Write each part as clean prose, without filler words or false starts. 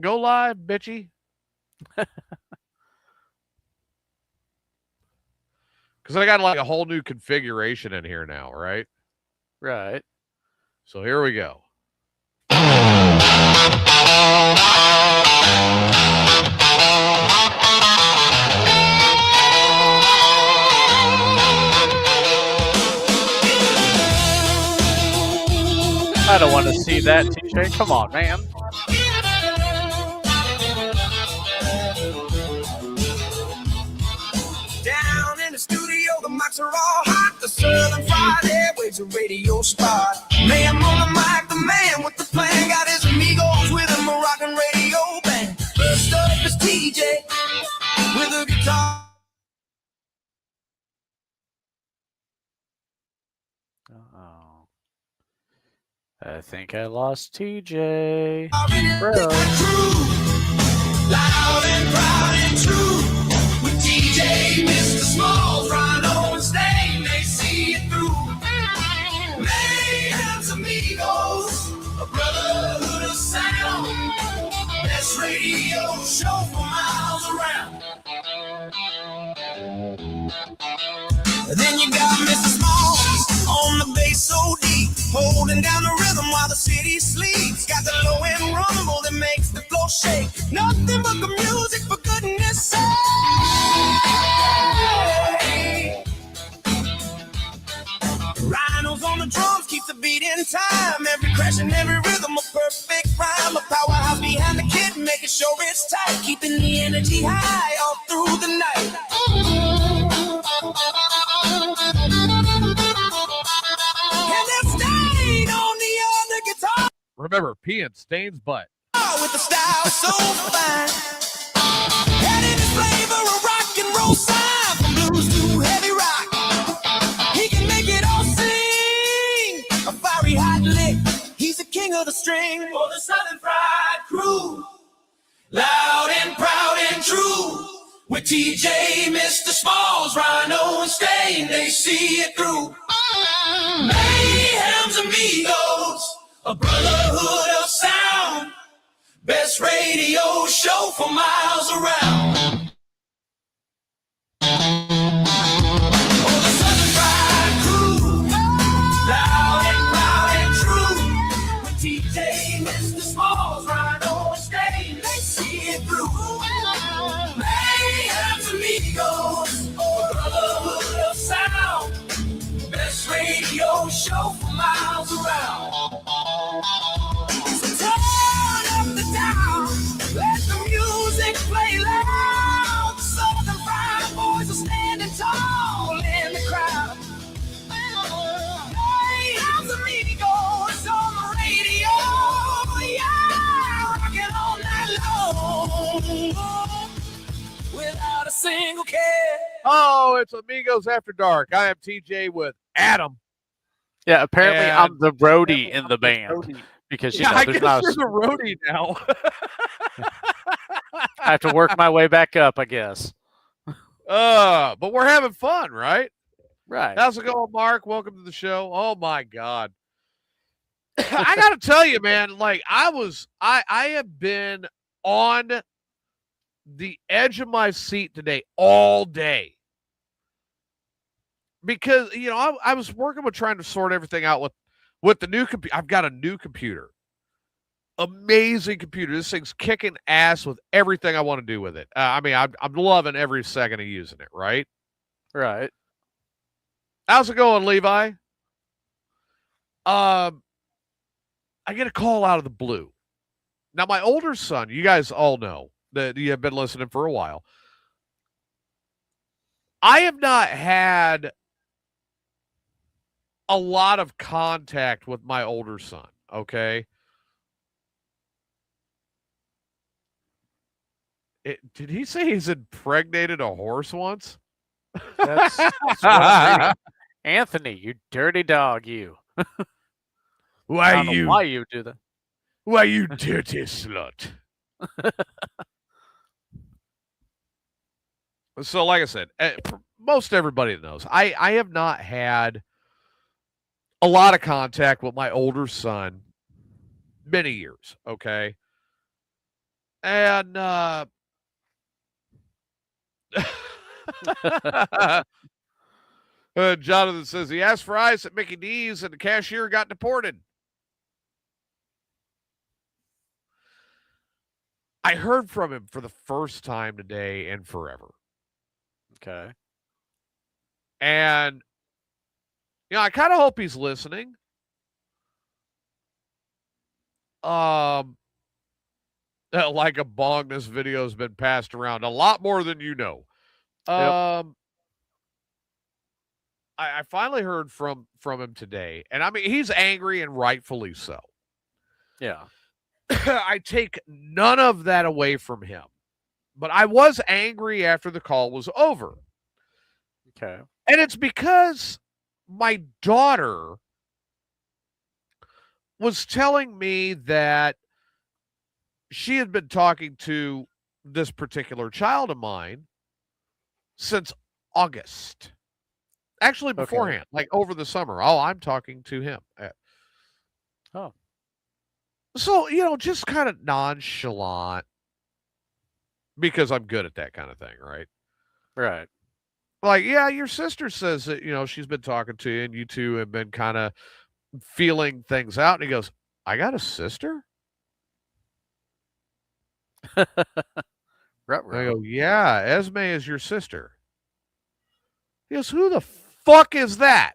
Go live, bitchy. Because I got like a whole new configuration in here now, right? Right. So here we go. I don't want to see that, TJ. Come on, man. Down in the studio, the mics are all hot. The Southern Friday waves a radio spot. Mayhem on the mic, the man with the plan. Got his amigos with him, a rockin' radio band. First up is TJ with a guitar. Oh. I think I lost TJ. Bro. Loud and proud and true. With TJ, Mr. Smalls, Rhino and Stain, they see it through. Mayhem's Amigos, a brotherhood of sound. Best radio show for miles around. Then you got Mr. Smalls on the bass so deep, holding down the rhythm while the city sleeps. Got the low end rumble that makes the floor shake. Nothing but the music, for goodness sake. Rhinos on the drums keeps the beat in time. Every crash and every rhythm a perfect rhyme. A powerhouse behind the kid, making sure it's tight, keeping the energy high all through the night. And they're staying on the other guitar. Remember, peeing Stain's butt. With the style so fine. Adding his flavor of rock and roll sign. From blues to heavy rock, he can make it all sing. A fiery hot lick, he's the king of the string. For the Southern Fried crew, loud and proud and true. With TJ, Mr. Smalls, Rhino and Stain, they see it through. Mayhem's Amigos, a brotherhood of sound. Best radio show for miles around. Oh, the Southern Fried crew, loud and proud and true. With TJ, Mr. Smalls, Rhino and Stain, they see it through. Mayhem's Amigos, a brotherhood of sound. Best radio show for miles around. So turn up the dial, let the music play loud. The Southern Fried Boys are standing tall in the crowd. Mayhem's Amigos on the radio, yeah, rocking all night long, without a single care. Oh, it's Amigos After Dark. I am TJ with Adam. Yeah, apparently And- I'm the roadie in the band because you know I there's guess not. you're the roadie now. I have to work my way back up, I guess. But we're having fun, right? Right. How's it going, Mark? Welcome to the show. Oh my God. I gotta tell you, man, like I have been on the edge of my seat today all day. Because I was working with trying to sort everything out with the new computer. I've got a new computer. Amazing computer. This thing's kicking ass with everything I want to do with it. I'm loving every second of using it, right? Right. How's it going, Levi? I get a call out of the blue. Now, my older son, you guys all know that you have been listening for a while. I have not had a lot of contact with my older son, okay? Did he say he's impregnated a horse once? That's what I'm reading. Anthony, you dirty dog, you. I Why don't know why you do that. Why you dirty slut? So, like I said, most everybody knows I have not had a lot of contact with my older son many years, okay? And Jonathan says he asked for ice at Mickey D's and the cashier got deported. I heard from him for the first time today and forever. Okay. And, I kind of hope he's listening. Like a bong, this video has been passed around a lot more than you know. Yep. I finally heard from him today, and I mean he's angry and rightfully so. Yeah. I take none of that away from him, but I was angry after the call was over. Okay. And it's because my daughter was telling me that she had been talking to this particular child of mine since August. Actually, beforehand, like over the summer. Oh, I'm talking to him. Oh. So, just kind of nonchalant because I'm good at that kind of thing, right? Right. Like, yeah, your sister says that, she's been talking to you and you two have been kind of feeling things out. And he goes, I got a sister? I go, yeah, Esme is your sister. He goes, who the fuck is that?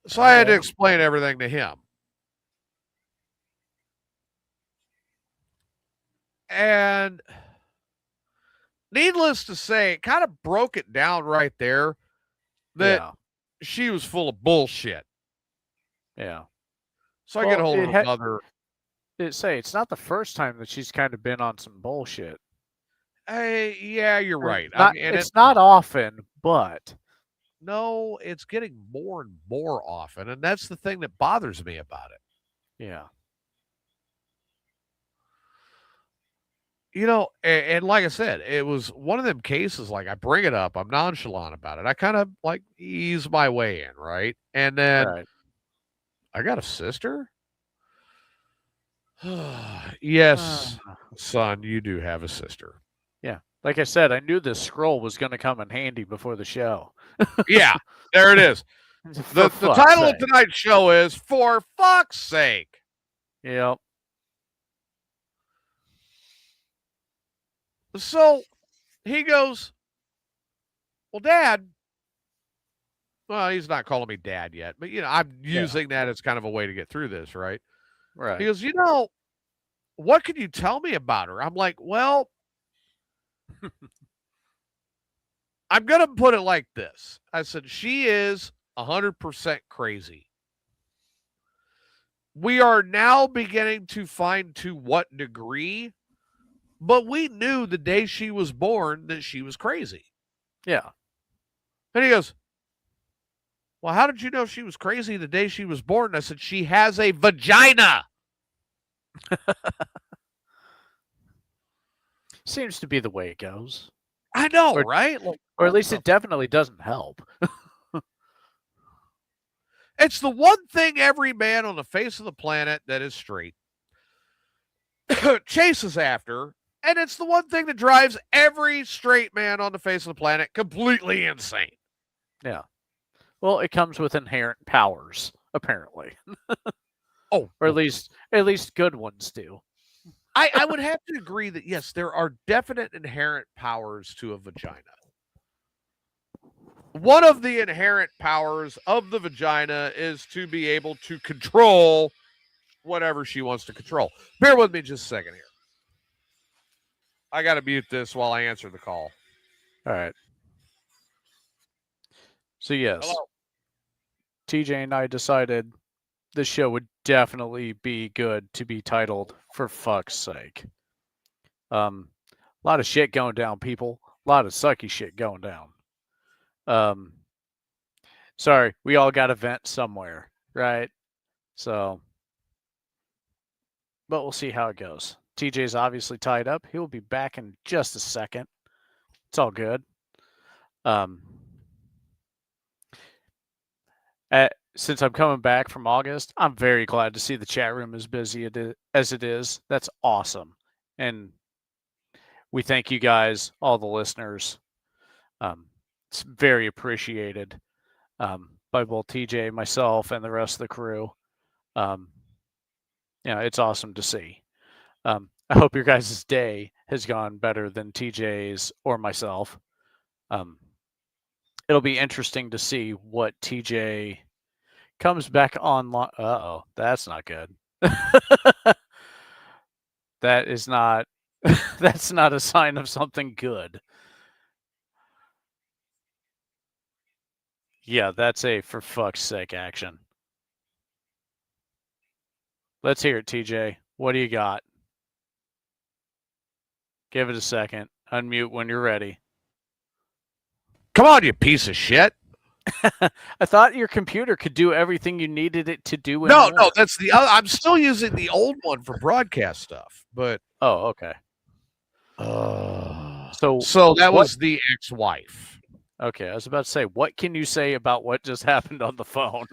So I had to explain everything to him. And needless to say, it kind of broke it down right there that she was full of bullshit. Yeah. So I get a hold of her mother. It's not the first time that she's kind of been on some bullshit. Yeah, you're right. It's not often, but no, it's getting more and more often, and that's the thing that bothers me about it. Yeah. And like I said, it was one of them cases, like I bring it up, I'm nonchalant about it. I kind of like ease my way in, right? And then I got a sister? Yes, son, you do have a sister. Yeah. Like I said, I knew this scroll was going to come in handy before the show. Yeah, there it is. The title of tonight's show is For Fuck's Sake. Yep. So he goes, well, Dad. Well, he's not calling me Dad yet, but, I'm using that as kind of a way to get through this, right? Right. He goes, what could you tell me about her? I'm like, well, I'm going to put it like this. I said, she is 100% crazy. We are now beginning to find to what degree, but we knew the day she was born that she was crazy. Yeah. And he goes, well, how did you know she was crazy the day she was born? And I said, she has a vagina. Seems to be the way it goes. I know, right? Or at least it definitely doesn't help. It's the one thing every man on the face of the planet that is straight chases after, and it's the one thing that drives every straight man on the face of the planet completely insane. Yeah. Well, it comes with inherent powers, apparently. Or at least good ones do. I would have to agree that, yes, there are definite inherent powers to a vagina. One of the inherent powers of the vagina is to be able to control whatever she wants to control. Bear with me just a second here. I got to mute this while I answer the call. All right. So, yes. Hello. TJ and I decided this show would definitely be good to be titled For Fuck's Sake. A lot of shit going down, people. A lot of sucky shit going down. Sorry, we all got to vent somewhere, right? So, but we'll see how it goes. TJ's obviously tied up. He'll be back in just a second. It's all good. since I'm coming back from August, I'm very glad to see the chat room as busy as it is. That's awesome. And we thank you guys, all the listeners. It's very appreciated by both TJ, myself, and the rest of the crew. It's awesome to see. I hope your guys' day has gone better than TJ's or myself. It'll be interesting to see what TJ comes back online. Uh-oh, that's not good. That is not that's not a sign of something good. Yeah, that's a for fuck's sake action. Let's hear it, TJ. What do you got? Give it a second. Unmute when you're ready. Come on, you piece of shit. I thought your computer could do everything you needed it to do. No, that's the other. I'm still using the old one for broadcast stuff, but oh, okay. So that was the ex-wife. Okay, I was about to say, what can you say about what just happened on the phone?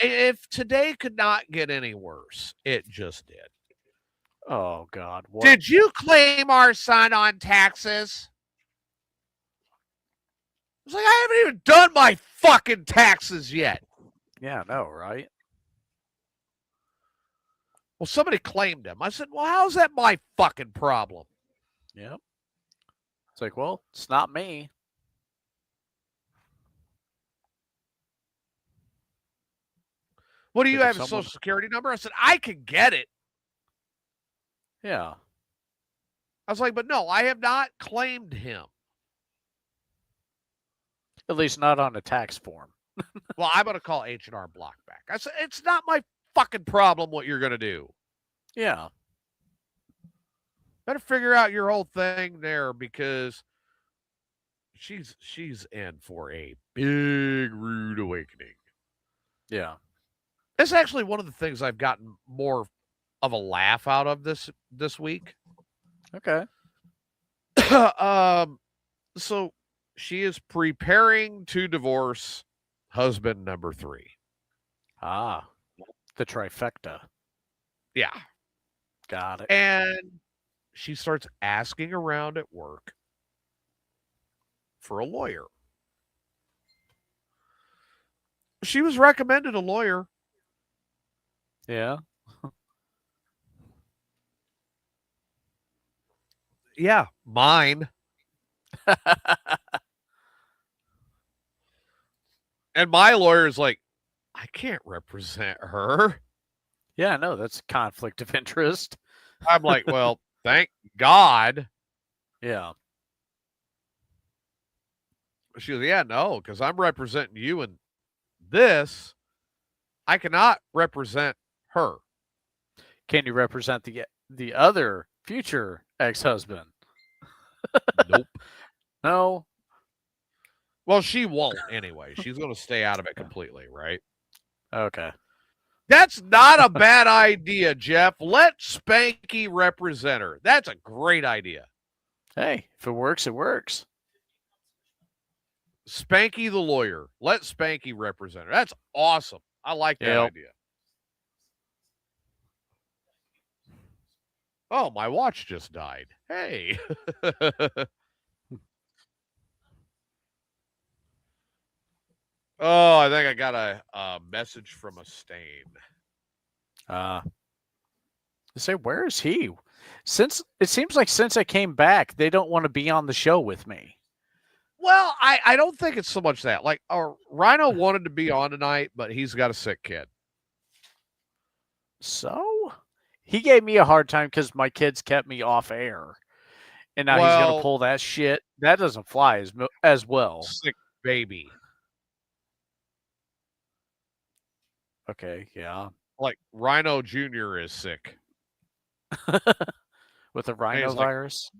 if today could not get any worse, it just did. Oh God! What? Did you claim our son on taxes? I was like, I haven't even done my fucking taxes yet. Yeah, I know, right? Well, somebody claimed him. I said, well, how's that my fucking problem? Yep. It's like, well, it's not me. What do you have, a social security number? I said, I can get it. Yeah. I was like, but no, I have not claimed him. At least not on a tax form. Well, I'm going to call H&R Block back. I said, it's not my fucking problem what you're going to do. Yeah. Better figure out your whole thing there, because she's in for a big rude awakening. Yeah. It's actually one of the things I've gotten more of a laugh out of this week. Okay. So she is preparing to divorce husband number 3. Ah, the trifecta. Yeah. Got it. And she starts asking around at work for a lawyer. She was recommended a lawyer. Yeah. Yeah, mine. And my lawyer is like, I can't represent her. Yeah, no, that's a conflict of interest. I'm like, well, thank God. Yeah. She goes, yeah, no, because I'm representing you in this. I cannot represent her. Can you represent the other future ex-husband? Nope. No. Well, she won't anyway. She's going to stay out of it completely, right? Okay. That's not a bad idea, Jeff. Let Spanky represent her. That's a great idea. Hey, if it works, it works. Spanky the lawyer. Let Spanky represent her. That's awesome. I like that idea. Oh, my watch just died. Hey. Oh, I think I got a message from a stain. Say, where is he? Since it seems like since I came back, they don't want to be on the show with me. Well, I don't think it's so much that. Like, Rhino wanted to be on tonight, but he's got a sick kid. So he gave me a hard time because my kids kept me off air, and now he's gonna pull that shit. That doesn't fly as well. Sick baby. Okay, yeah. Like Rhino Jr. is sick. With a rhinovirus?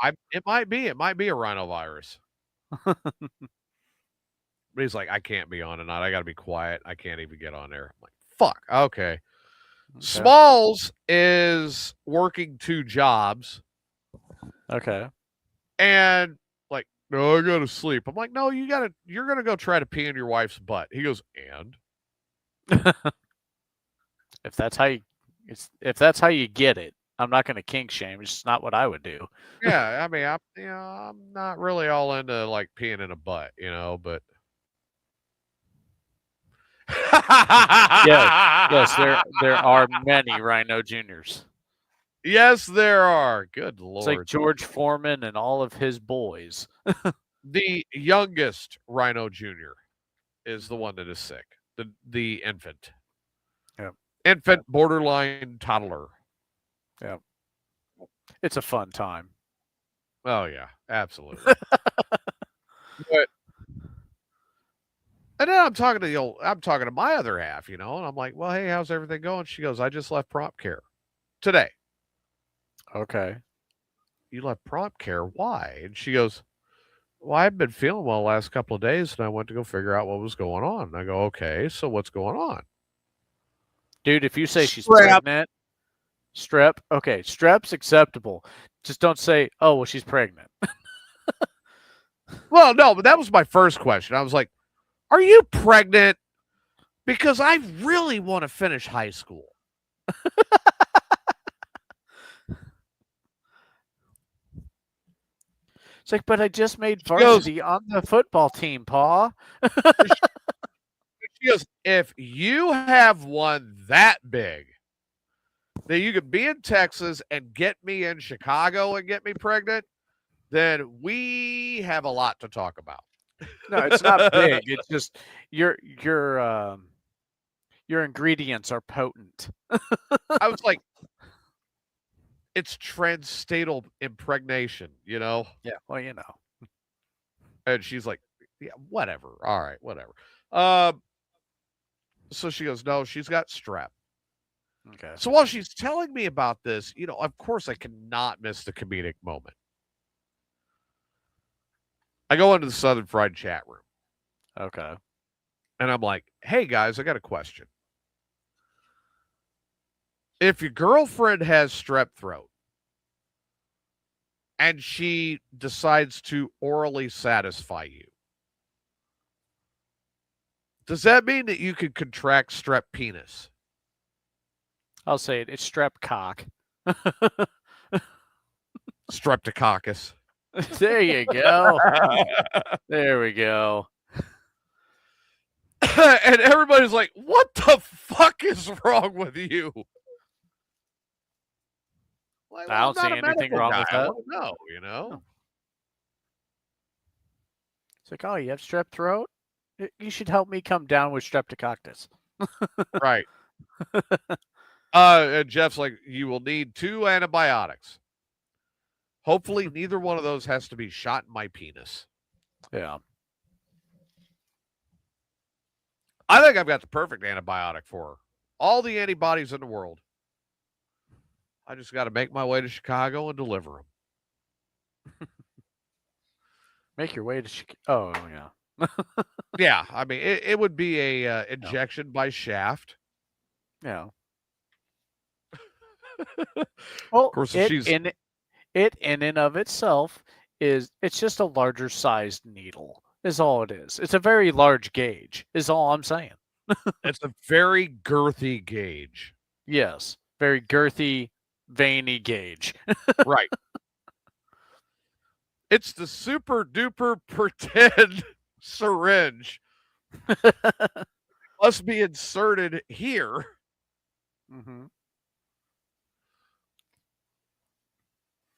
Like, it might be a rhinovirus. But he's like, I can't be on tonight. I got to be quiet. I can't even get on there. I'm like, fuck. Okay. Smalls is working 2 jobs. Okay. And like No, I gotta sleep. I'm like, no, you're gonna go try to pee in your wife's butt. He goes, and If that's how you get it, I'm not going to kink shame. It's just not what I would do. yeah, I mean, I'm not really all into like peeing in a butt, but Yes, there are many Rhino Juniors. Yes, there are. Good It's lord. like George Foreman and all of his boys. The youngest Rhino Jr. is the one that is sick. The infant. Yep. Infant borderline toddler. Yeah. It's a fun time. Oh yeah, absolutely. But and then I'm talking to my other half, and I'm like, well, hey, how's everything going? She goes, I just left prompt care today. Okay. You left prompt care? Why? And she goes, well, I've been feeling well the last couple of days, and I went to go figure out what was going on. And I go, okay, so what's going on? Dude, if you say she's Strep. pregnant, strep, okay, strep's acceptable. Just don't say, oh, well, she's pregnant. Well, no, but that was my first question. I was like, are you pregnant? Because I really want to finish high school. It's like, but I just made varsity on the football team, Pa. She goes, if you have one that big, that you could be in Texas and get me in Chicago and get me pregnant, then we have a lot to talk about. No, it's not big. It's just your ingredients are potent. I was like, it's transstatal impregnation, Yeah, well, And she's like, yeah, whatever. All right, whatever. So she goes, no, she's got strep. Okay. So while she's telling me about this, of course I cannot miss the comedic moment. I go into the Southern Fried chat room. Okay. And I'm like, hey guys, I got a question. If your girlfriend has strep throat and she decides to orally satisfy you, does that mean that you could contract strep penis? I'll say it. It's strep cock. Streptococcus. There you go. There we go. And everybody's like, what the fuck is wrong with you? Like, I don't see anything wrong with that. No, It's like, oh, you have strep throat? You should help me come down with streptococcus. Right. And Jeff's like, you will need 2 antibiotics. Hopefully neither one of those has to be shot in my penis. Yeah. I think I've got the perfect antibiotic for her. All the antibodies in the world. I just got to make my way to Chicago and deliver them. Make your way to Chicago. Oh, yeah. Yeah, I mean, it would be a injection by shaft. Yeah. Well, of course, it in and of itself it's just a larger sized needle. Is all it is. It's a very large gauge. Is all I'm saying. It's a very girthy gauge. Yes, very girthy, veiny gauge. Right. It's the super duper pretend syringe. Must be inserted here. Mm-hmm.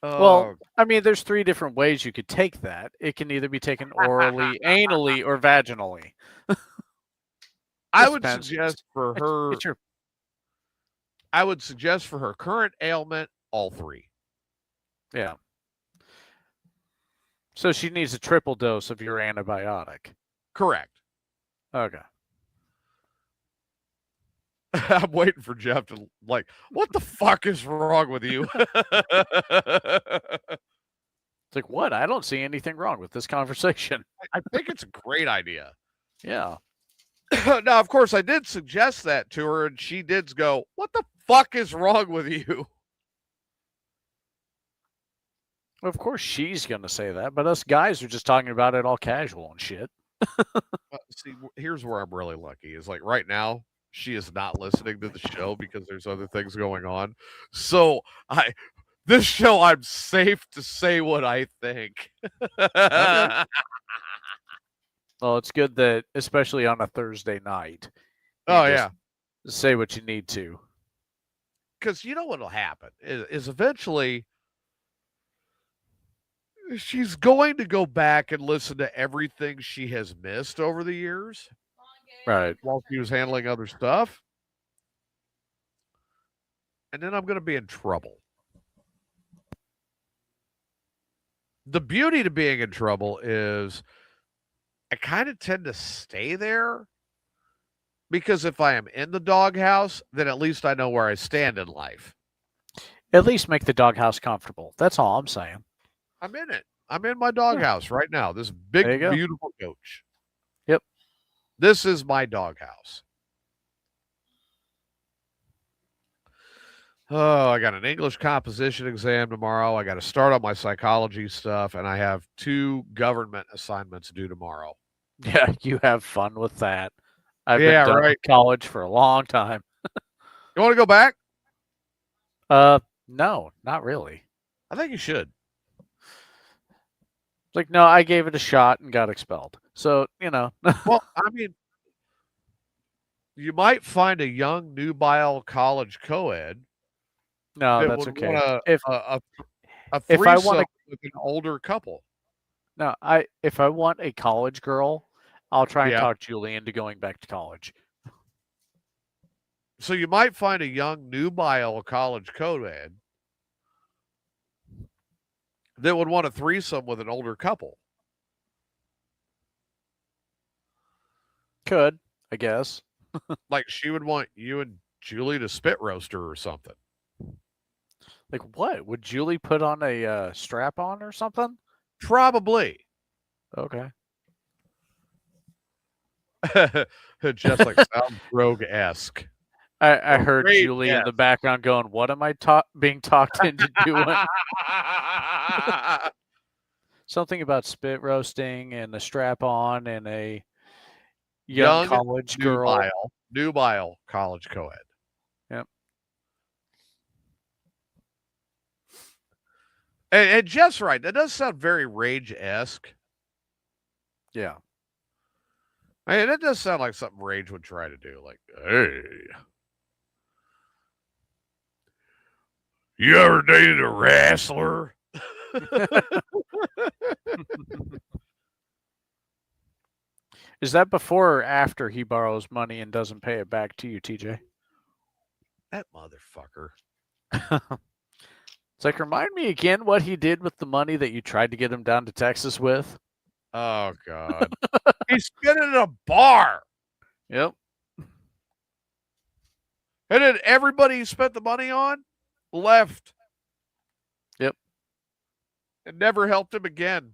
Well, I mean, there's 3 different ways you could take that. It can either be taken orally, anally, or vaginally. I would suggest for her. It's your... I would suggest for her current ailment, all 3. Yeah. So she needs a triple dose of your antibiotic. Correct. Okay. I'm waiting for Jeff to like, what the fuck is wrong with you? It's like, what? I don't see anything wrong with this conversation. I think it's a great idea. Yeah. Now, of course, I did suggest that to her, and she did go, what the fuck is wrong with you? Of course she's going to say that, but us guys are just talking about it all casual and shit. See, here's where I'm really lucky is like right now, she is not listening to the show because there's other things going on. So this show, I'm safe to say what I think. Okay. Well, it's good that, especially on a Thursday night, you Oh, just yeah. say what you need to. Because you know what'll happen is eventually she's going to go back and listen to everything she has missed over the years Right. while she was handling other stuff. And then I'm going to be in trouble. The beauty to being in trouble is I kind of tend to stay there because if I am in the doghouse, then at least I know where I stand in life. At least make the doghouse comfortable. That's all I'm saying. I'm in it. I'm in my doghouse right now. This There you big, go. beautiful coach. Yep. This is my doghouse. Oh, I got an English composition exam tomorrow. I got to start on my psychology stuff, and I have 2 government assignments due tomorrow. Yeah, you have fun with that. I've Yeah, been done right. with college for a long time. You want to go back? No, not really. I think you should. Like, no, I gave it a shot and got expelled. So, you know. Well, I mean, you might find a young nubile college co-ed No, that that's would okay. want If a if I want threesome to, with an older couple. no, if I want a college girl, I'll try and Yeah. talk Julie into going back to college. So you might find a young nubile college co-ed that would want a threesome with an older couple. Could, I guess. Like she would want you and Julie to spit roast her or something. Like, what? Would Julie put on a strap on or something? Probably. Okay. Just like sounds rogue-esque. I heard Great Julie in the guess. background going, "What am I being talked into doing?" Something about spit roasting and a strap on and a young college girl. Nubile college co-ed. Yep. And Jeff's right. That does sound very Rage-esque. Yeah. I mean, it does sound like something Rage would try to do. Like, hey, you ever dated a wrestler? Is that before or after he borrows money and doesn't pay it back to you, TJ? That motherfucker. It's like, remind me again what he did with the money that you tried to get him down to Texas with. Oh, God. He spent it at a bar. Yep. And then everybody he spent the money on left. Yep. And never helped him again.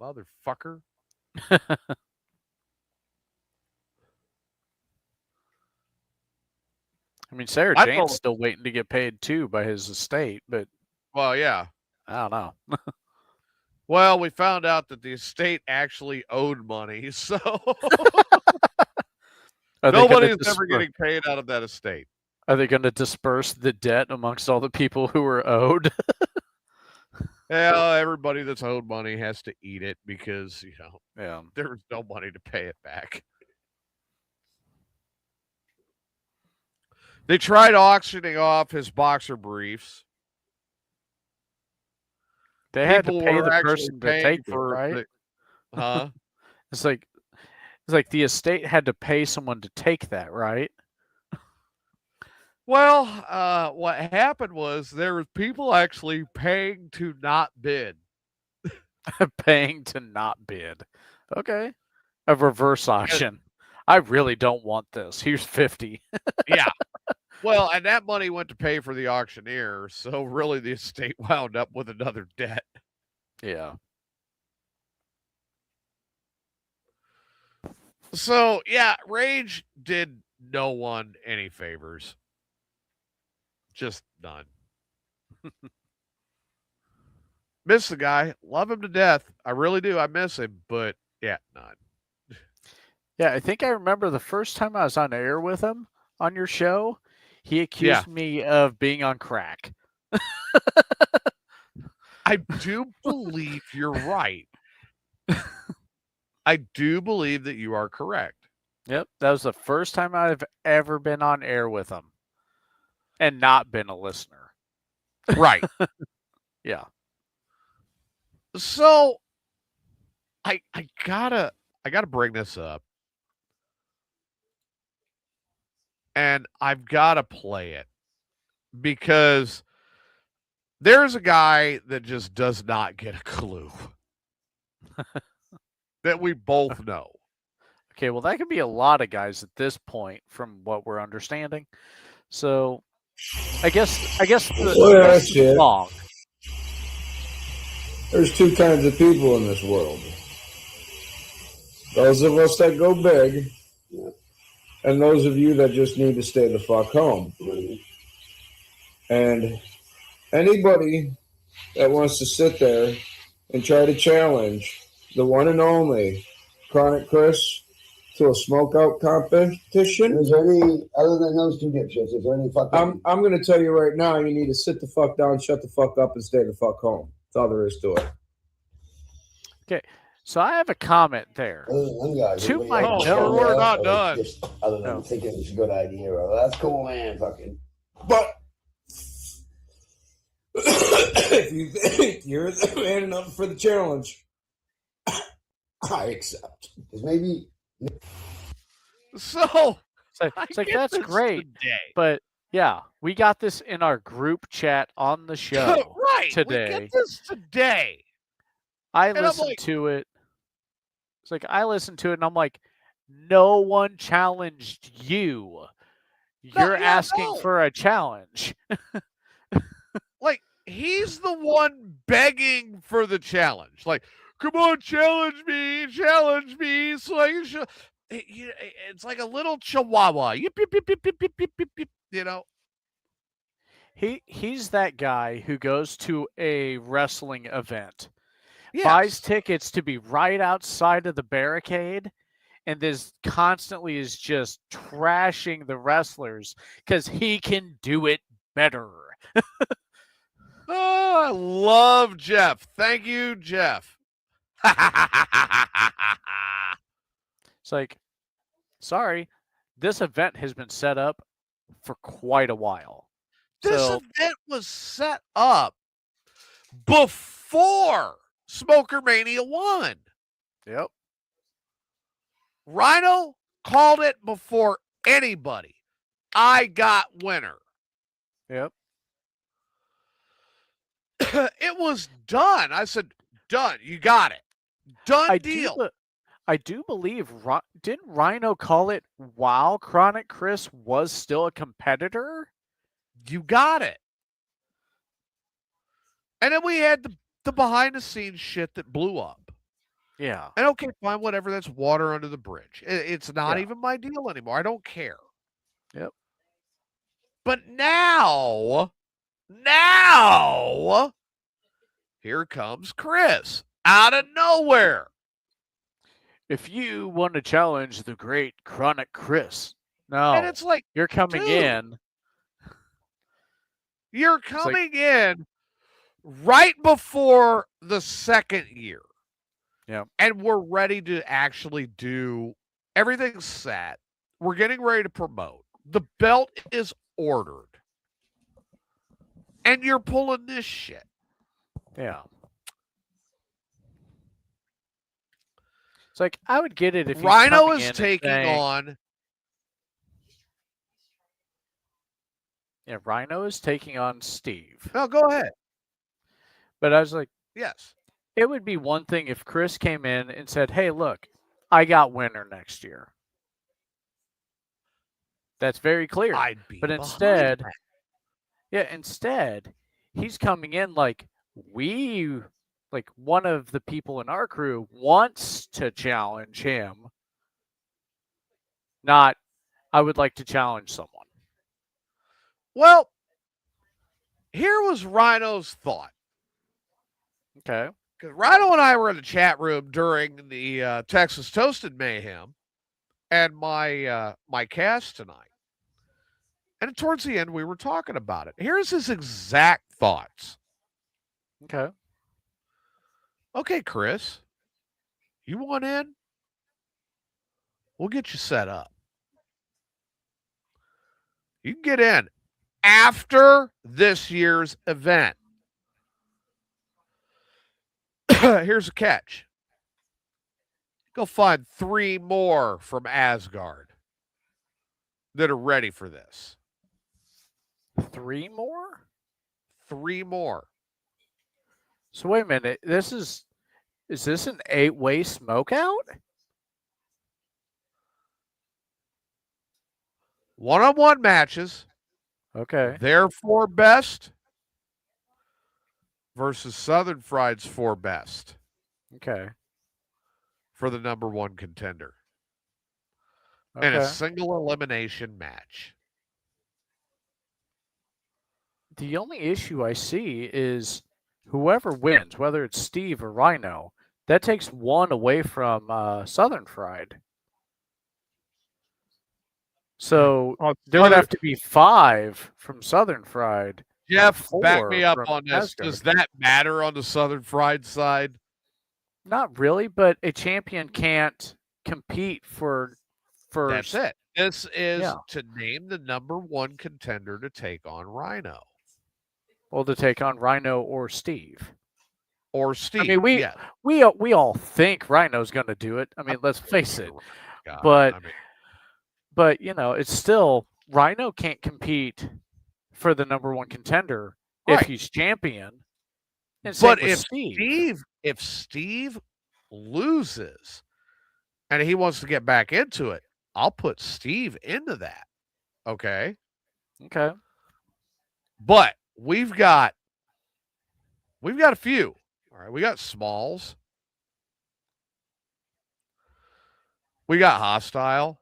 Motherfucker. I mean, Sarah I Jane's told- still waiting to get paid too by his estate, but Well, yeah. I don't know. Well, we found out that the estate actually owed money, so Are they nobody's gonna ever getting paid out of that estate. Are they going to disperse the debt amongst all the people who were owed? Well, everybody that's owed money has to eat it because, Yeah. there's no money to pay it back. They tried auctioning off his boxer briefs. They had to People pay were the actually person to paying take it, for right? Huh? It's like the estate had to pay someone to take that, right? Well, what happened was there were people actually paying to not bid. Paying to not bid. Okay. A reverse auction. I really don't want this. Here's 50. Yeah. Well, and that money went to pay for the auctioneer, so really the estate wound up with another debt. Yeah. So, yeah, Rage did no one any favors. Just none. Miss the guy. Love him to death. I really do. I miss him. But yeah, none. Yeah, I think I remember the first time I was on air with him on your show, he Yeah. accused me of being on crack. I do believe you're right. I do believe that you are correct. Yep, that was the first time I've ever been on air with him and not been a listener. Right. Yeah. So I gotta bring this up. And I've gotta play it because there's a guy that just does not get a clue that we both know. Okay, well, that could be a lot of guys at this point, from what we're understanding. So, I guess the song. There's two kinds of people in this world. Those of us that go big, and those of you that just need to stay the fuck home. And anybody that wants to sit there and try to challenge the one and only Chronic Chris to a smokeout competition. Is there any, other than those two dipshits, is there any fucking... I'm going to tell you right now, you need to sit the fuck down, shut the fuck up, and stay the fuck home. That's all there is to it. Okay, so I have a comment there. Other than them guys, To everybody my else, note- we're not or done. Just other than thinking it's a good idea, or that's cool, man, fucking... But if you think you're the man enough for the challenge, I accept. Because maybe... So It's like that's great, but yeah, we got this in our group chat on the show right today. We get this today. I I'm listened like- to it. It's like I listened to it and I'm like, no one challenged you. You're asking for a challenge. Like, he's the one begging for the challenge. Like, come on, challenge me, so I can show. It's like a little chihuahua. Yip, yip, yip, yip, yip, yip, yip, yip, yip, you know. He's that guy who goes to a wrestling event, Yes. buys tickets to be right outside of the barricade, and this constantly is just trashing the wrestlers because he can do it better. Oh, I love Jeff. Thank you, Jeff. It's like, sorry, this event has been set up for quite a while. This So, event was set up before Smoker Mania 1. yep. Rhino called it before anybody. I got winner. Yep. It was done. I said, done. You got it. Done deal. I do believe, didn't Rhino call it while Chronic Chris was still a competitor? You got it. And then we had the behind the scenes shit that blew up. Yeah. And okay, fine, whatever. That's water under the bridge. It's not Yeah. even my deal anymore. I don't care. Yep. But now, here comes Chris out of nowhere. If you want to challenge the great Chronic Chris, no, And it's like, you're coming dude, in. You're coming in right before the second year. Yep. And we're ready to actually do everything's set. We're getting ready to promote. The belt is ordered. And you're pulling this shit. Yeah. It's like, I would get it if he's Rhino coming is in taking saying, on. Yeah, Rhino is taking on Steve. No, go ahead. But I was like, Yes. it would be one thing if Chris came in and said, hey, look, I got winner next year. That's very clear. I'd be But behind instead, that. instead, he's coming in like one of the people in our crew wants to challenge him. Not, I would like to challenge someone. Well, here was Rhino's thought. Okay. Because Rhino and I were in the chat room during the Texas Toasted Mayhem and my cast tonight. And towards the end, we were talking about it. Here's his exact thoughts. Okay. Okay, Chris, you want in? We'll get you set up. You can get in after this year's event. Here's a catch. Go find 3 more from Asgard that are ready for this. 3 more? 3 more. So wait a minute. Is this an 8-way smokeout? One-on-one matches. Okay. Their 4 best versus Southern Fried's 4 best Okay. for the number 1 contender. In a Okay. single elimination match. The only issue I see is whoever wins, whether it's Steve or Rhino, that takes 1 away from Southern Fried. So there would have to be 5 from Southern Fried. Jeff, back 4 me up from on this. Asgard. Does that matter on the Southern Fried side? Not really, but a champion can't compete for That's it. This is Yeah. to name the number 1 contender to take on Rhino Well, to take on Rhino or Steve. or Steve. I mean, yeah. we all think Rhino's going to do it. I mean, let's face it. God, But I mean, but you know, it's still Rhino can't compete for the number 1 contender Right. if he's champion. And same but with if Steve loses and he wants to get back into it, I'll put Steve into that. Okay. Okay. But we've got a few. All right. We got Smalls. We got Hostile.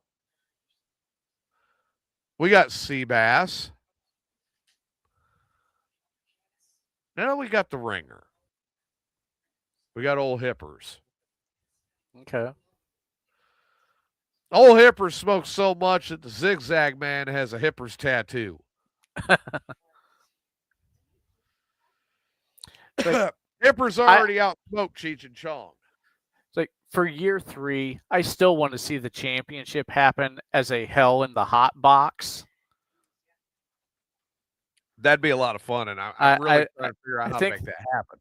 We got Seabass. Now we got the Ringer. We got Old Hippers. Okay. Old Hippers smokes so much that the Zigzag Man has a Hippers tattoo. Hippers already out smoked Cheech and Chong. It's like for year 3, I still want to see the championship happen as a Hell in the Hot box. That'd be a lot of fun, and I'm really trying to figure out how to make that happen.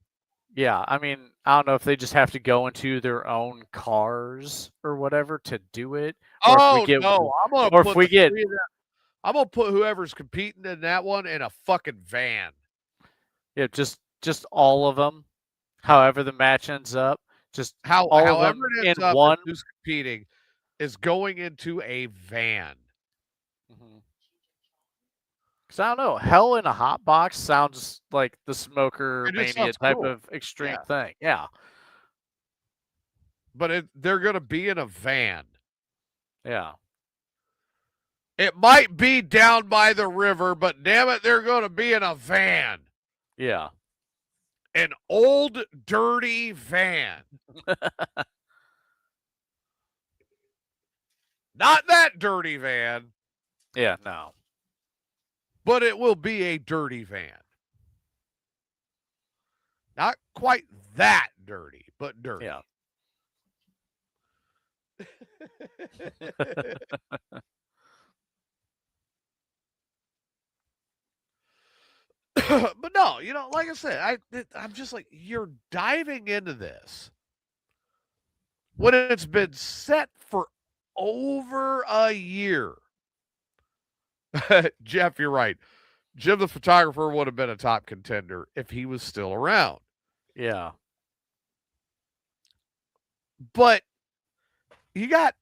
Yeah, I mean, I don't know if they just have to go into their own cars or whatever to do it. Or Oh if we get, no! I'm gonna or if put we the get- three of them- I'm gonna put whoever's competing in that one in a fucking van. Yeah, just all of them. However the match ends up, just all of However them it ends in up, one. who's competing is going into a van. Because I don't know, Hell in a Hot box sounds like the Smoker It just Mania sounds type cool. of extreme Yeah. thing. Yeah, But they're gonna be in a van. yeah. It might be down by the river, but damn it, they're gonna be in a van. Yeah. An old, dirty van. Not that dirty van, Yeah, no. but it will be a dirty van. Not quite that dirty, but dirty. Yeah. But no, like I said, I'm just like, you're diving into this when it's been set for over a year. Jeff, you're right. Jim the photographer would have been a top contender if he was still around. Yeah. But you got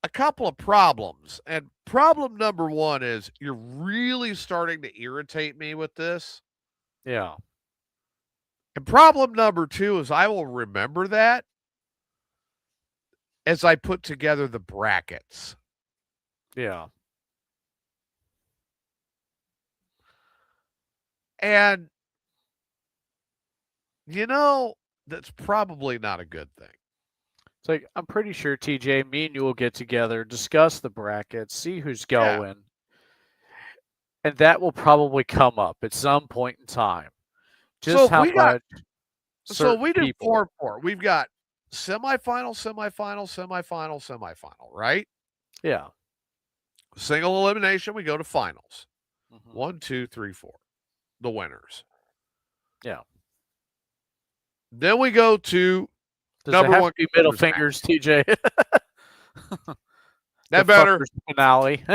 a couple of problems. And problem number 1 is you're really starting to irritate me with this. Yeah. And problem number 2 is I will remember that as I put together the brackets. Yeah. And, that's probably not a good thing. It's like, I'm pretty sure, TJ, me and you will get together, discuss the brackets, see who's going. And that will probably come up at some point in time. Just So how we got- much. So we did people. 4-4. We've got semifinal, semifinal, semifinal, semifinal, right? Yeah. Single elimination, we go to finals. Mhm. 1, 2, 3, 4. The winners. Yeah. Then we go to Does number it have one to be middle contenders fingers, TJ? that The better. fuckers finale.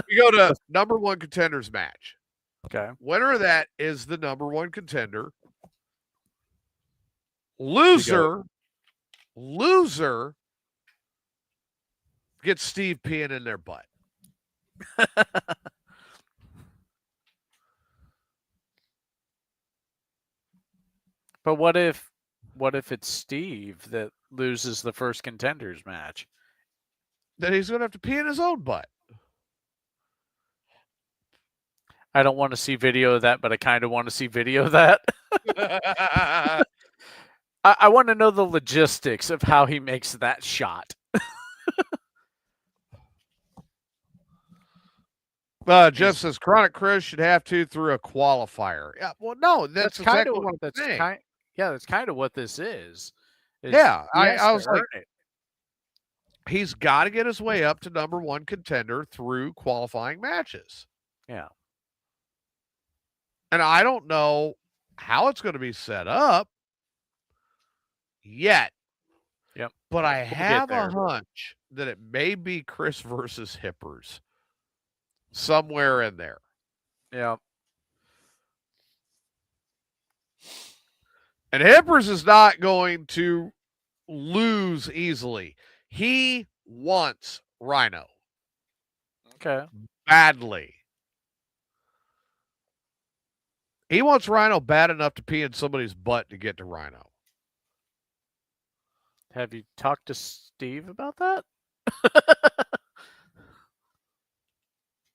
We go to number one contenders match. Okay. Winner of that is the number one contender. Loser gets Steve peeing in their butt. But what if it's Steve that loses the first contenders match? Then he's going to have to pee in his own butt. I don't want to see video of that, but I kind of want to see video of that. I want to know the logistics of how he makes that shot. Jeff says Chronic Chris should have to through a qualifier. Yeah, well, no, that's exactly what I'm saying. That's kind of what this is. Yeah, he has I to was like, earn it. he's got to get his way up to number one contender through qualifying matches. Yeah. And I don't know how it's going to be set up yet. Yep. But I We'll get have a there. hunch that it may be Chris versus Hippers somewhere in there. Yeah. And Hippers is not going to lose easily. He wants Rhino Okay. badly. He wants Rhino bad enough to pee in somebody's butt to get to Rhino. Have you talked to Steve about that?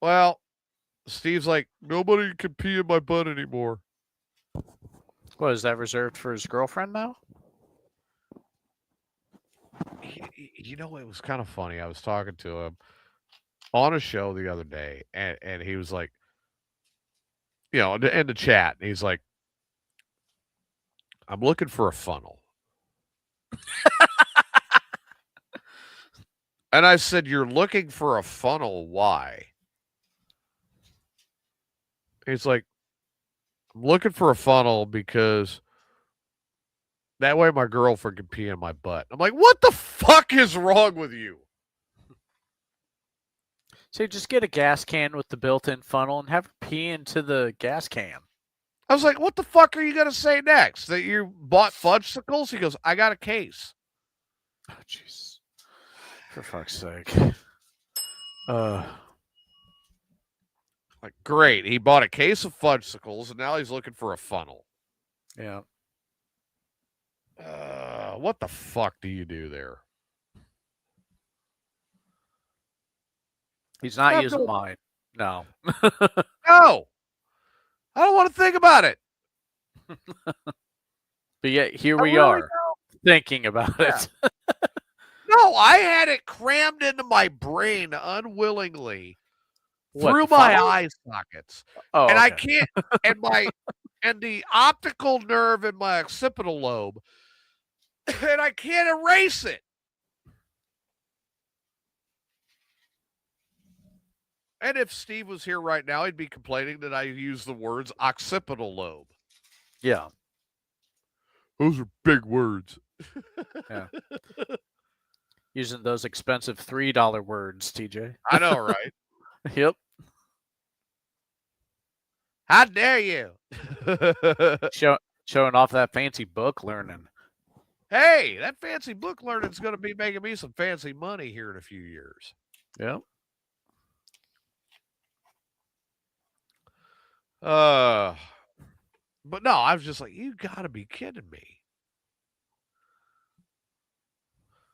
Well, Steve's like, nobody can pee in my butt anymore. What, is that reserved for his girlfriend now? You know, it was kind of funny. I was talking to him on a show the other day, and he was like, you know, in the chat, and he's like, I'm looking for a funnel. And I said, you're looking for a funnel, why? He's like, I'm looking for a funnel because that way my girlfriend can pee in my butt. I'm like, what the fuck is wrong with you? So just get a gas can with the built-in funnel and have her pee into the gas can. I was like, what the fuck are you going to say next? That you bought fudgesicles? He goes, I got a case. Oh, jeez. For fuck's sake. Like, great. He bought a case of fudgesicles, and now he's looking for a funnel. Yeah. What the fuck do you do there? He's not Not using good. mine. No. No. I don't want to think about it. But yet here I we really are thinking about it. No, I had it crammed into my brain unwillingly What, through the my funnel? eye sockets. Oh, And I okay. can't, and the optical nerve in my occipital lobe, and I can't erase it. And if Steve was here right now, he'd be complaining that I use the words occipital lobe. Yeah. Those are big words. Using those expensive $3 words, TJ. I know, right? Yep. How dare you? Showing off that fancy book learning. Hey, that fancy book learning is going to be making me some fancy money here in a few years. Yep. But no, I was just like, you got to be kidding me.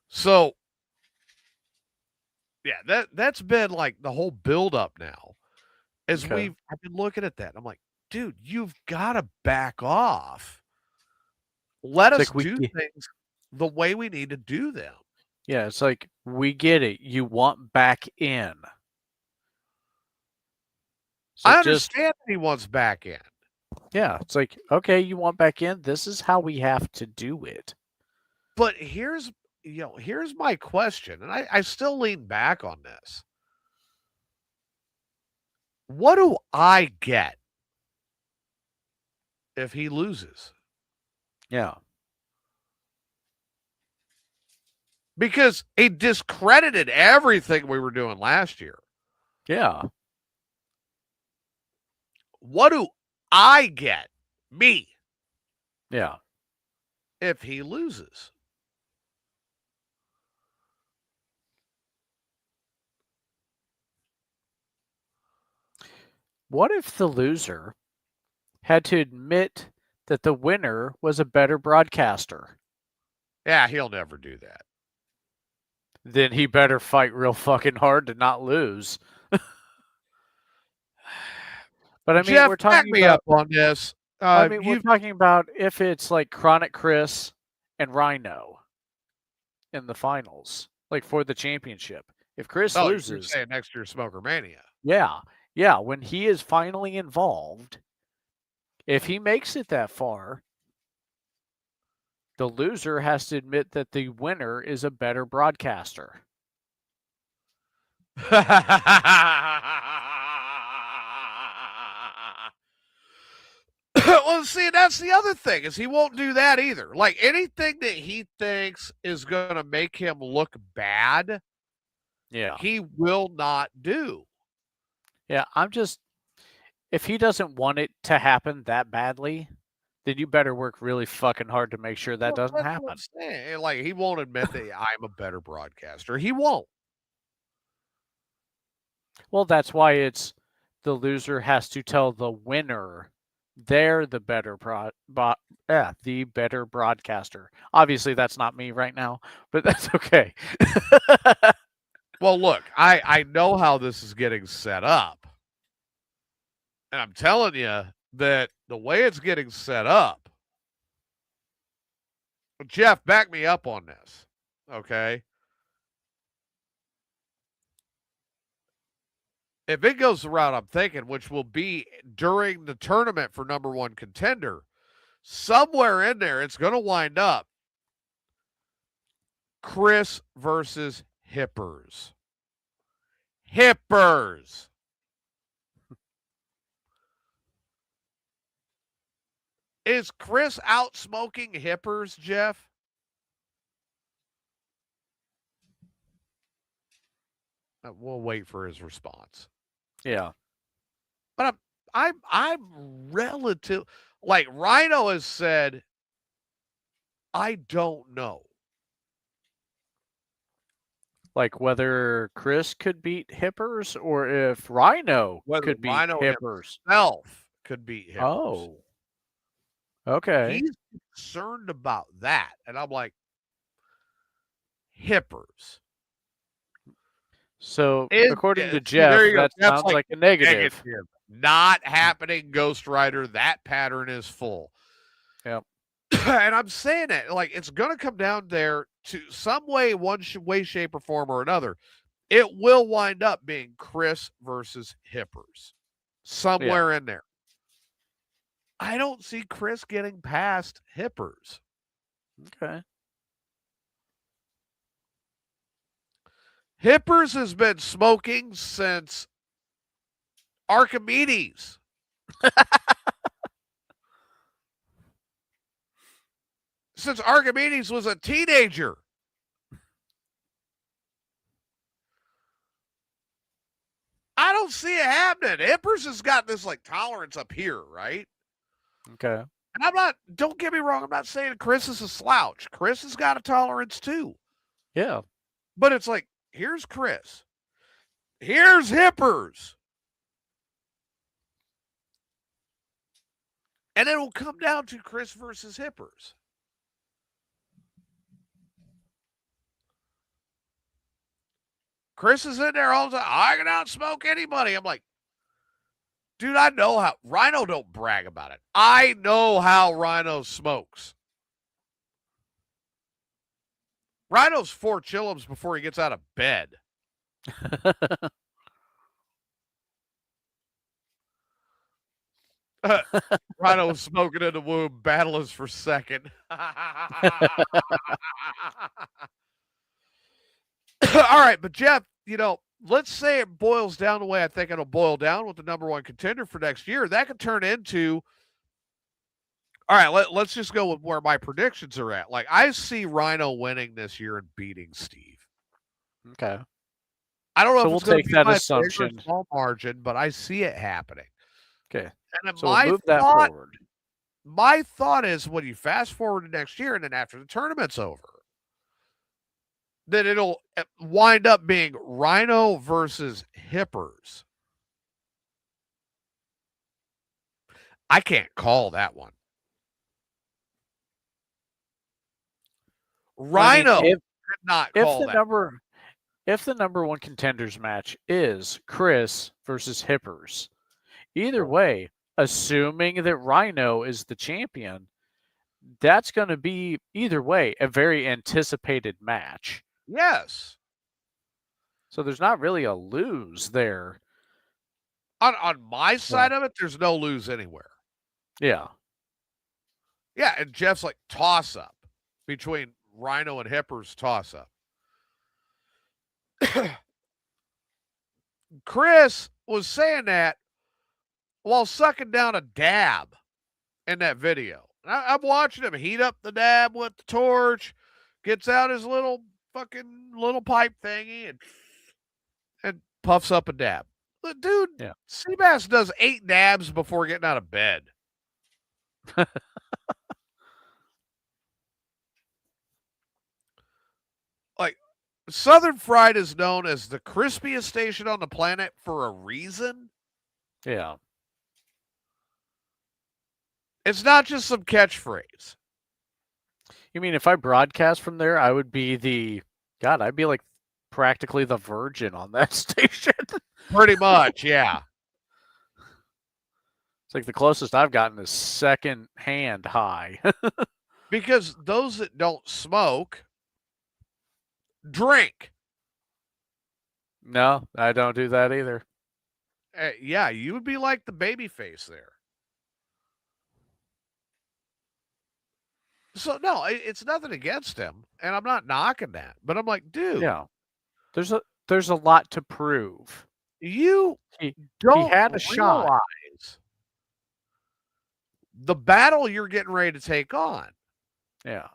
So, yeah, that's been like the whole buildup now. As Okay. I've been looking at that. I'm like, dude, you've got to back off Let It's us like we do get- things the way we need to do them. Yeah, it's like we get it. You want back in. So I just understand that he wants back in. yeah, it's like okay, you want back in. This is how we have to do it. But here's my question, and I still lean back on this. What do I get if he loses? Yeah. Because he discredited everything we were doing last year. Yeah. What do I get, me, Yeah. if he loses? What if the loser had to admit that the winner was a better broadcaster? Yeah, he'll never do that. Then he better fight real fucking hard to not lose. But I mean, Jeff, we're back talking me about. up on this. I mean, we're talking about if it's like Chronic Chris and Rhino in the finals, like for the championship. If Chris you're loses, saying next year Smoker Mania. yeah, when he is finally involved, if he makes it that far, the loser has to admit that the winner is a better broadcaster. Well, see, that's the other thing is he won't do that either. Like anything that he thinks is going to make him look bad, Yeah. he will not do. Yeah, if he doesn't want it to happen that badly, then you better work really fucking hard to make sure that doesn't That's happen. what I'm saying. Like he won't admit that I'm a better broadcaster. He won't. Well, that's why it's the loser has to tell the winner they're the better the better broadcaster. Obviously, that's not me right now, but that's okay. Well, look, I know how this is getting set up. And I'm telling you that the way it's getting set up, Jeff, back me up on this. Okay. If it goes the route I'm thinking, which will be during the tournament for number one contender, somewhere in there, it's going to wind up Chris versus Hippers. Hippers. Is Chris out smoking Hippers, Jeff? We'll wait for his response. Yeah. But I'm relative. Like Rhino has said, I don't know. Like whether Chris could beat Hippers or if Rhino Whether could beat Rhino Hippers. himself could beat Hippers. Oh. Okay. He's concerned about that. And I'm like, Hippers. So according to See, there Jeff, you go. that Jeff's sounds like a negative. Not happening, Ghost Rider. That pattern is full. Yep. And I'm saying it like it's going to come down there to some way, one way, shape, or form or another. It will wind up being Chris versus Hippers somewhere in there. I don't see Chris getting past Hippers. Okay. Hippers has been smoking since Archimedes. Since Archimedes was a teenager. I don't see it happening. Hippers has got this like tolerance up here, right? Okay. And don't get me wrong, I'm not saying Chris is a slouch. Chris has got a tolerance too. Yeah. But it's like, here's Chris. Here's Hippers. And it will come down to Chris versus Hippers. Chris is in there all the time. I can outsmoke anybody. I'm like, dude, I know how. Rhino don't brag about it. I know how Rhino smokes. Rhino's 4 chillums before he gets out of bed. Rhino was smoking in the womb. Battle is for second. All right, but Jeff, let's say it boils down the way I think it'll boil down with the number one contender for next year. That could turn into. All right, let's just go with where my predictions are at. Like, I see Rhino winning this year and beating Steve. Okay. I don't know So if we'll it's going take to be that by a big or assumption. small margin, but I see it happening. Okay. And So we'll move that forward. My thought is when you fast forward to next year and then after the tournament's over, then it'll wind up being Rhino versus Hippers. I can't call that one. Rhino could not call that. If the number one contenders match is Chris versus Hippers, either way, assuming that Rhino is the champion, that's going to be, either way, a very anticipated match. Yes. So there's not really a lose there. On my side of it, there's no lose anywhere. Yeah. Yeah, and Jeff's like toss up between Rhino and Hippers toss up. Chris was saying that while sucking down a dab in that video. I'm watching him heat up the dab with the torch, gets out his little pipe thingy and puffs up a dab. But dude, yeah. Seabass does 8 dabs before getting out of bed. Like, Southern Fried is known as the crispiest station on the planet for a reason. Yeah. It's not just some catchphrase. You mean if I broadcast from there, I would be I'd be like practically the Virgin on that station. Pretty much, yeah. It's like the closest I've gotten is second hand high. Because those that don't smoke drink. No, I don't do that either. Yeah, you would be like the baby face there. So no, it's nothing against him, and I'm not knocking that. But I'm like, dude, yeah, there's a lot to prove. You he had a shot. The battle you're getting ready to take on. Yeah.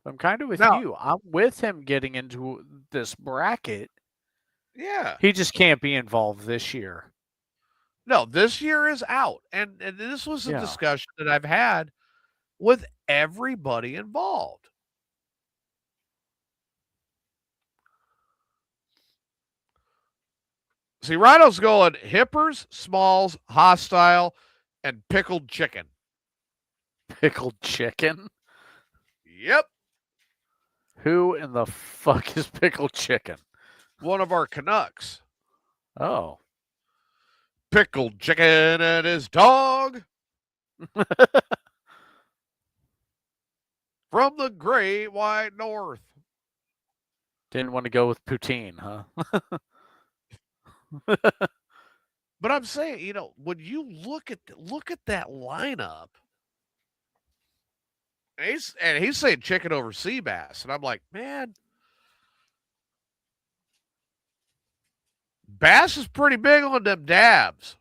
I'm kind of with you. I'm with him getting into this bracket. Yeah. He just can't be involved this year. No, this year is out. And this was a discussion that I've had with everybody involved. See, Rhino's going Hippers, Smalls, Hostile, and Pickled Chicken. Pickled Chicken? Yep. Who in the fuck is Pickled Chicken? One of our Canucks. Oh. Pickled Chicken and his dog. From the great white north. Didn't want to go with poutine, huh? But I'm saying, when you look at that lineup, and he's saying chicken over sea bass, and I'm like, man, Bass is pretty big on them dabs.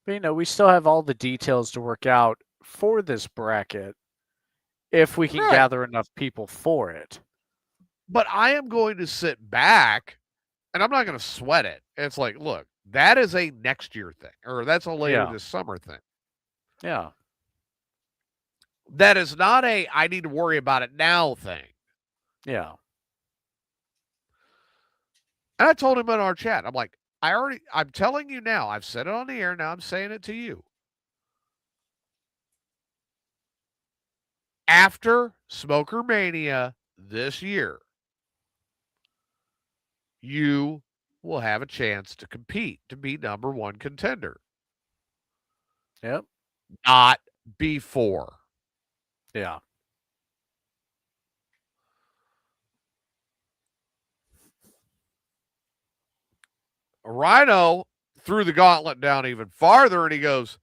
But, we still have all the details to work out for this bracket if we can gather enough people for it. But I am going to sit back, and I'm not going to sweat it. It's like, look, that is a next year thing, or that's a later this summer thing. Yeah. That is not a I need to worry about it now thing. Yeah. And I told him in our chat, I'm like, I'm telling you now, I've said it on the air, now I'm saying it to you. After Smoker Mania this year, you will have a chance to compete to be number one contender. Yep. not before. Yeah. Rhino threw the gauntlet down even farther, and he goes,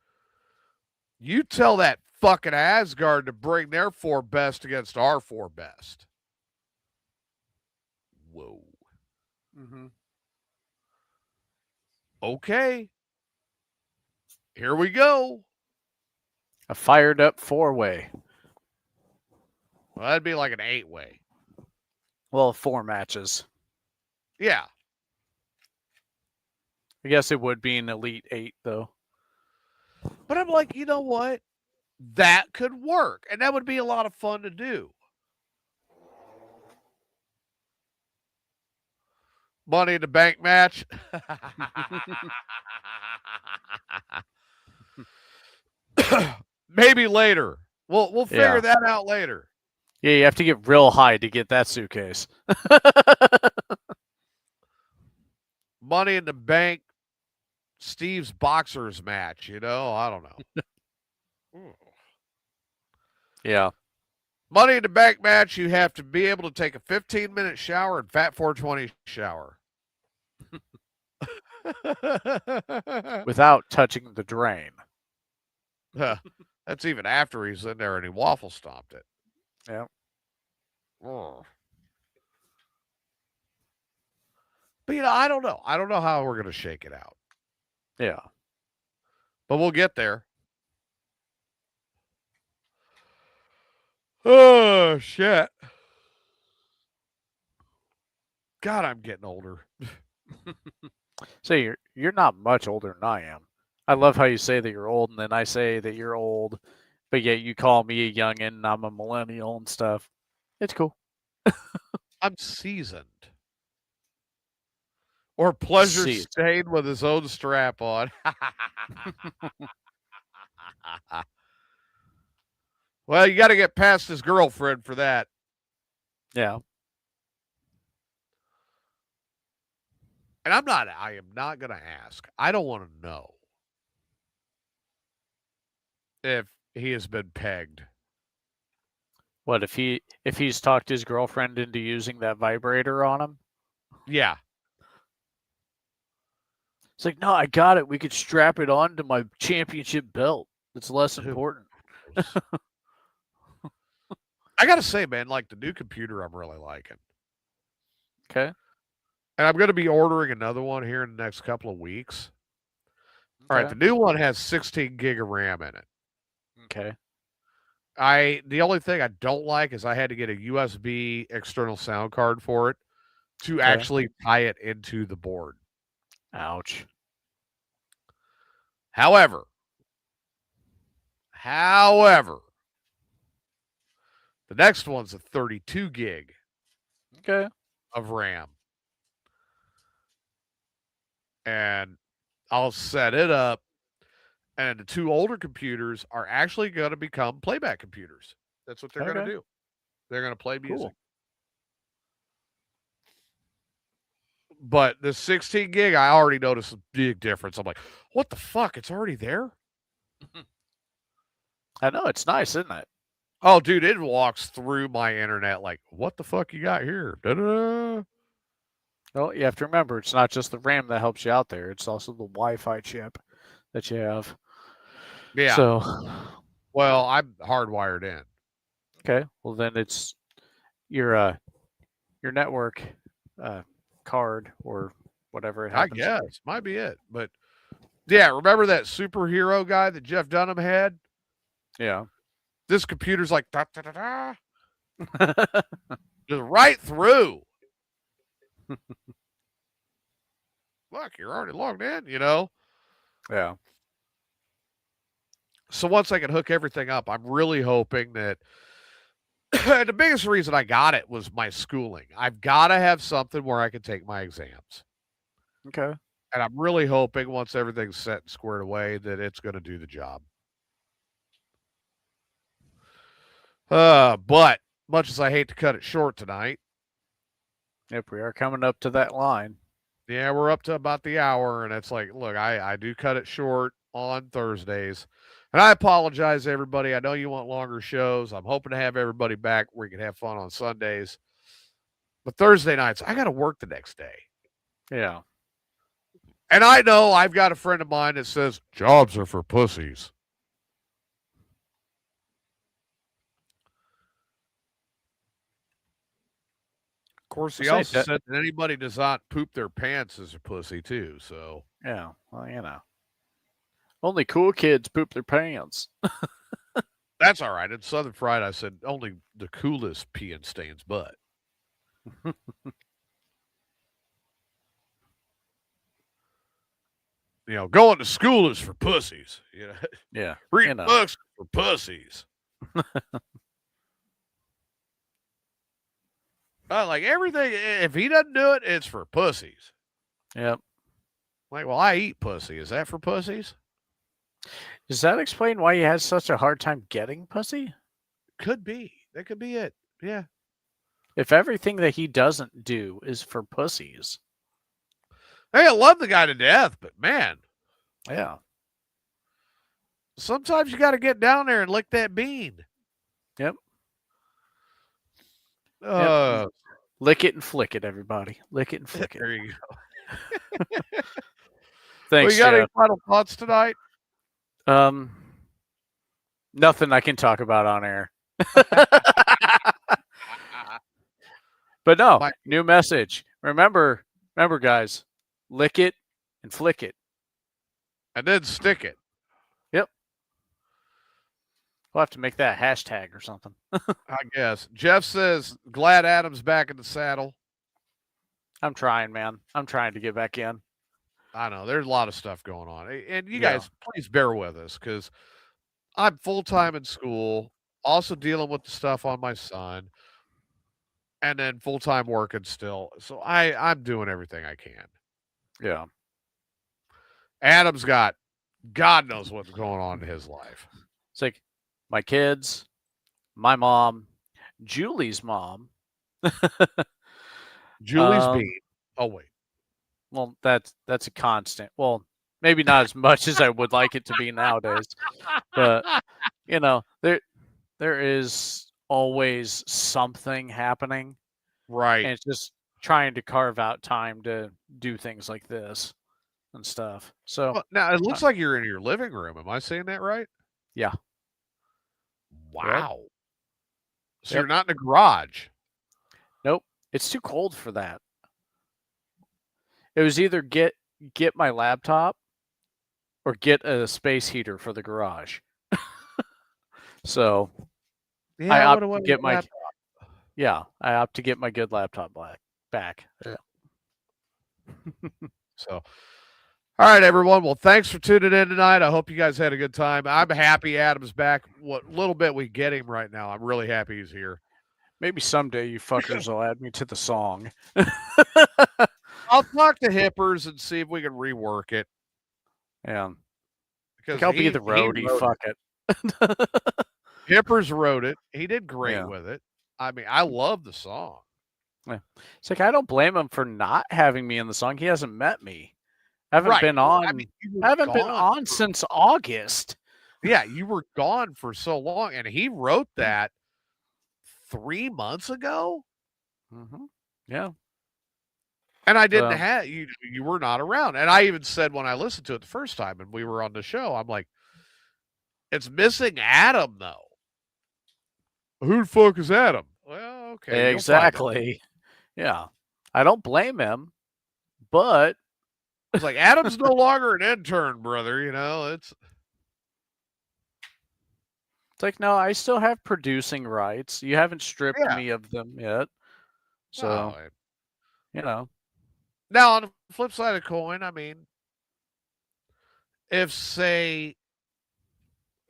"You tell that fucking Asgard to bring their 4 best against our 4 best." Whoa. Mm-hmm. Okay. Here we go. A fired up 4-way. Well, that'd be like an 8-way. Well, 4 matches. Yeah. I guess it would be an Elite 8, though. But I'm like, you know what? That could work. And that would be a lot of fun to do. Money in the Bank match. Maybe later. We'll figure that out later. Yeah, you have to get real high to get that suitcase. Money in the Bank, Steve's Boxers match, you know? I don't know. Yeah. Money in the Bank match, you have to be able to take a 15-minute shower and Fat 420 shower. Without touching the drain. That's even after he's in there and he waffle stomped it. Yeah. But you know, I don't know. I don't know how we're gonna shake it out. Yeah. But we'll get there. Oh shit. God, I'm getting older. So you're not much older than I am. I love how you say that you're old, and then I say that you're old, but yet you call me a youngin' and I'm a millennial and stuff. It's cool. I'm seasoned. Or pleasure Seasoned. stained with his own strap on. Well, you got to get past his girlfriend for that. Yeah. And I am not going to ask. I don't want to know if he has been pegged. What if he's talked his girlfriend into using that vibrator on him? Yeah. It's like, no, I got it. We could strap it on to my championship belt. It's less important. I got to say, man, like the new computer I'm really liking. Okay. And I'm going to be ordering another one here in the next couple of weeks. All right, the new one has 16 gig of RAM in it. Okay. The only thing I don't like is I had to get a USB external sound card for it to actually tie it into the board. Ouch. However, the next one's a 32 gig of RAM. And I'll set it up. And the 2 older computers are actually going to become playback computers. That's what they're going to do. They're going to play music. Cool. But the 16 gig, I already noticed a big difference. I'm like, what the fuck? It's already there? I know. It's nice, isn't it? Oh, dude, it walks through my internet like, what the fuck you got here? Da-da-da. Well, you have to remember, it's not just the RAM that helps you out there. It's also the Wi-Fi chip that you have. Yeah. So, well, I'm hardwired in. Okay. Well, then it's your network card or whatever it I happens to be. guess. Might be it. But yeah, remember that superhero guy that Jeff Dunham had? Yeah. This computer's like da-da-da-da. Just right through. Look, you're already logged in, you know? Yeah. So once I can hook everything up, I'm really hoping that the biggest reason I got it was my schooling. I've got to have something where I can take my exams. Okay. And I'm really hoping once everything's set and squared away that it's going to do the job. But much as I hate to cut it short tonight. Yep, we are coming up to that line. Yeah, we're up to about the hour, and it's like, look, I do cut it short on Thursdays. And I apologize, everybody. I know you want longer shows. I'm hoping to have everybody back where you can have fun on Sundays. But Thursday nights, I got to work the next day. Yeah. And I know I've got a friend of mine that says jobs are for pussies. Of course, he also said that anybody does not poop their pants is a pussy too. So yeah, well, you know, only cool kids poop their pants. that's all right. In Southern Fried, I said only the coolest pee and stains butt. You know, going to school is for pussies. You know, Yeah, reading books for pussies. Like everything, if he doesn't do it, it's for pussies. Yep. Like, well, I eat pussy. Is that for pussies? Does that explain why he has such a hard time getting pussy? Could be. That could be it. Yeah. If everything that he doesn't do is for pussies. Hey, I love the guy to death, but man. Yeah. Sometimes you got to get down there and lick that bean. Yep. Lick it and flick it, everybody. Lick it and flick it. There you go. Thanks, you got any final thoughts tonight? Nothing I can talk about on air. But no, new message. Remember, guys, lick it and flick it. And then stick it. Yep. We'll have to make that a hashtag or something. I guess. Jeff says, glad Adam's back in the saddle. I'm trying, man. I'm trying to get back in. I know. There's a lot of stuff going on. And you guys, please bear with us because I'm full-time in school, also dealing with the stuff on my son, and then full-time working still. So I'm doing everything I can. Yeah. Adam's got God knows what's going on in his life. It's like my kids, my mom, Julie's mom. Julie's bean. Oh, wait. Well, that's a constant. Well, maybe not as much as I would like it to be nowadays. But, you know, there is always something happening. Right. And it's just trying to carve out time to do things like this and stuff. So well, now it looks like you're in your living room. Am I saying that right? Yeah. Wow. Yep. So you're not in the garage. Nope. It's too cold for that. It was either get my laptop or get a space heater for the garage. So yeah, I opt to get my laptop. Yeah, I opt to get my good laptop back. Yeah. So, all right, everyone. Well, thanks for tuning in tonight. I hope you guys had a good time. I'm happy Adam's back. What little bit we get him right now, I'm really happy he's here. Maybe someday you fuckers will add me to the song. I'll talk to Hippers and see if we can rework it. Yeah. Because I'll be the roadie. Fuck it. Hippers wrote it. He did great with it. I mean, I love the song. Yeah. It's like I don't blame him for not having me in the song. He hasn't met me. I haven't been on. I mean, haven't been on since August. Yeah, you were gone for so long, and he wrote that 3 months ago. Mm-hmm. Yeah. And I didn't have you. You were not around, and I even said when I listened to it the first time, and we were on the show, I'm like, "It's missing Adam, though." Who the fuck is Adam? Well, okay, exactly. Yeah, I don't blame him, but it's like Adam's no longer an intern, brother. You know, it's like no, I still have producing rights. You haven't stripped me of them yet, so you know. Now, on the flip side of the coin, I mean, if say,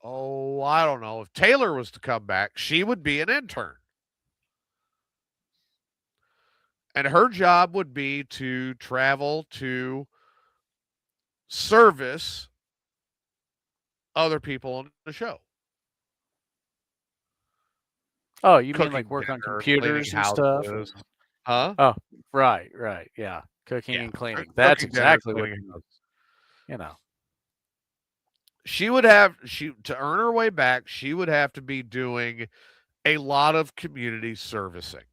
I don't know, if Taylor was to come back, she would be an intern. And her job would be to travel to service other people on the show. Oh, you mean like work on computers and stuff? Huh? Oh, right. Yeah. Cooking and cleaning. That's exactly what you know. she would have to earn her way back, she would have to be doing a lot of community servicing.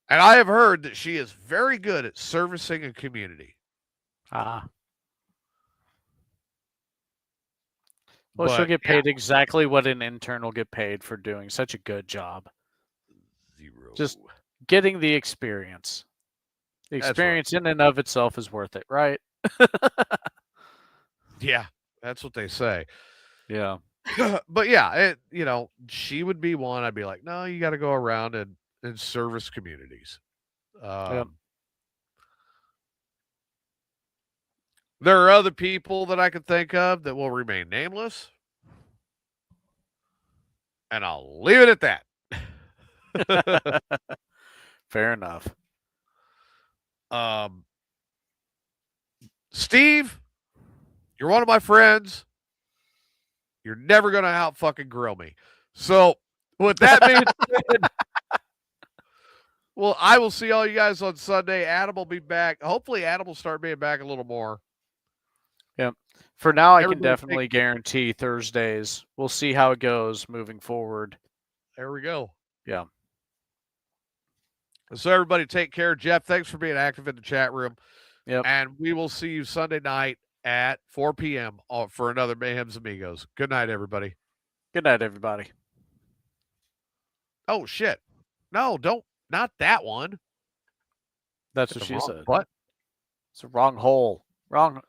And I have heard that she is very good at servicing a community. Well, she'll But, get paid exactly what an intern will get paid for doing such a good job. Zero. Just getting the experience. The That's right. experience in and of itself is worth it, right? Yeah, that's what they say. Yeah. But yeah, she would be one. I'd be like, no, you got to go around and service communities. There are other people that I could think of that will remain nameless, and I'll leave it at that. Fair enough. Steve, you're one of my friends. You're never gonna out fucking grill me. So with that being said, well, I will see all you guys on Sunday. Adam will be back. Hopefully, Adam will start being back a little more. Yep. For now, I can Everybody definitely guarantee Thursdays. We'll see how it goes moving forward. There we go. Yeah. So everybody take care. Jeff, thanks for being active in the chat room. Yep. And we will see you Sunday night at 4 p.m. for another Mayhem's Amigos. Good night, everybody. Good night, everybody. Oh, shit. No, don't. Not that one. That's Hit what the she wrong said. button. It's a wrong hole. Wrong